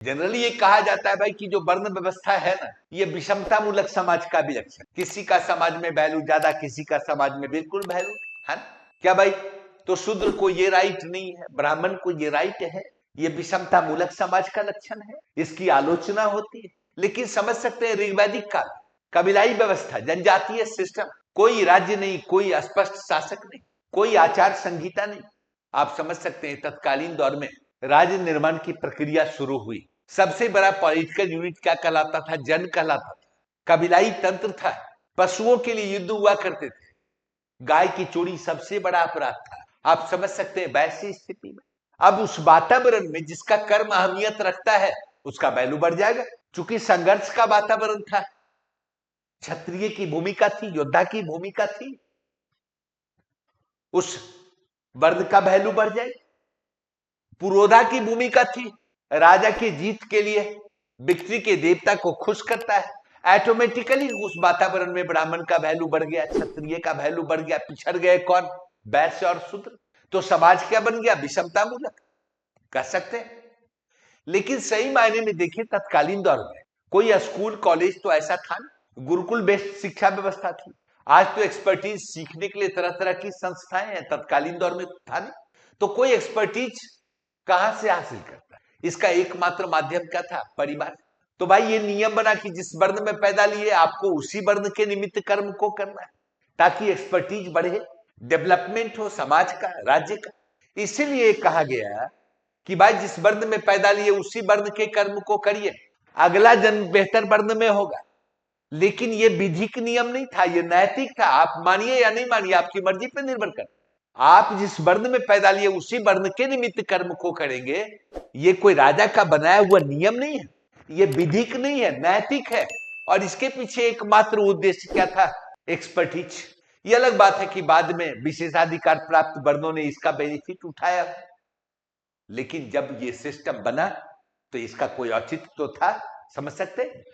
Generally ये कहा जाता है भाई कि जो वर्ण व्यवस्था है ना, ये विषमता मूलक समाज का भी लक्षण। किसी का समाज में वैल्यू ज्यादा, किसी का समाज में बिल्कुल वैल्यू है ना? क्या भाई? तो शूद्र को ये राइट नहीं है, ब्राह्मण को ये राइट है, ये विषमता मूलक समाज का लक्षण है, इसकी आलोचना होती है। लेकिन समझ सकते हैं ऋग्वैदिक काल, कबीलाई व्यवस्था, जनजातीय सिस्टम, कोई राज्य नहीं, कोई स्पष्ट शासक नहीं, कोई आचार संहिता नहीं। आप समझ सकते हैं तत्कालीन दौर में राज्य निर्माण की प्रक्रिया शुरू हुई। सबसे बड़ा पॉलिटिकल यूनिट क्या कहलाता था? जन कहलाता था। कबीलाई तंत्र था, पशुओं के लिए युद्ध हुआ करते थे, गाय की चोरी सबसे बड़ा अपराध था। आप समझ सकते हैं वैसी स्थिति में अब उस वातावरण में जिसका कर्म अहमियत रखता है उसका वैल्यू बढ़ जाएगा। चूंकि संघर्ष का वातावरण था, क्षत्रिय की भूमिका थी, योद्धा की भूमिका थी, उस वर्ण का वैल्यू बढ़ जाए। पुरोधा की भूमिका थी, राजा की जीत के लिए विक्ट्री के देवता को खुश करता है। ऑटोमेटिकली उस वातावरण में ब्राह्मण का वैल्यू बढ़ गया, क्षत्रिय का वैल्यू बढ़ गया। पिछड़ गए कौन? वैश्य और शूद्र। तो समाज क्या बन गया? विषमता मूलक कह सकते हैं। लेकिन सही मायने में देखिए तत्कालीन दौर में कोई स्कूल कॉलेज तो ऐसा था नहीं, गुरुकुल बेस्ड शिक्षा व्यवस्था थी। आज तो एक्सपर्टीज सीखने के लिए तरह तरह की संस्थाएं हैं, तत्कालीन दौर में था नहीं। तो कोई एक्सपर्टीज कहां से हासिल करता है? इसका एकमात्र माध्यम क्या था? परिवार। तो भाई ये नियम बना कि जिस वर्ण में पैदा लिए आपको उसी वर्ण के निमित्त कर्म को करना है, ताकि एक्सपर्टीज बढ़े, डेवलपमेंट हो समाज का, राज्य का। इसीलिए कहा गया कि भाई जिस वर्ण में पैदा लिए उसी वर्ण के कर्म को करिए, अगला जन्म बेहतर वर्ण में होगा। लेकिन ये विधिक नियम नहीं था, ये नैतिक था। आप मानिए या नहीं मानिए, आपकी मर्जी पर निर्भर कर। आप जिस वर्ण में पैदा लिए उसी वर्ण के निमित्त कर्म को करेंगे, ये कोई राजा का बनाया हुआ नियम नहीं है, ये विधिक नहीं है, नैतिक है। और इसके पीछे एकमात्र उद्देश्य क्या था? एक्सपर्टीज। ये अलग बात है कि बाद में विशेषाधिकार प्राप्त वर्णों ने इसका बेनिफिट उठाया, लेकिन जब ये सिस्टम बना तो इसका कोई औचित्य तो था। समझ सकते?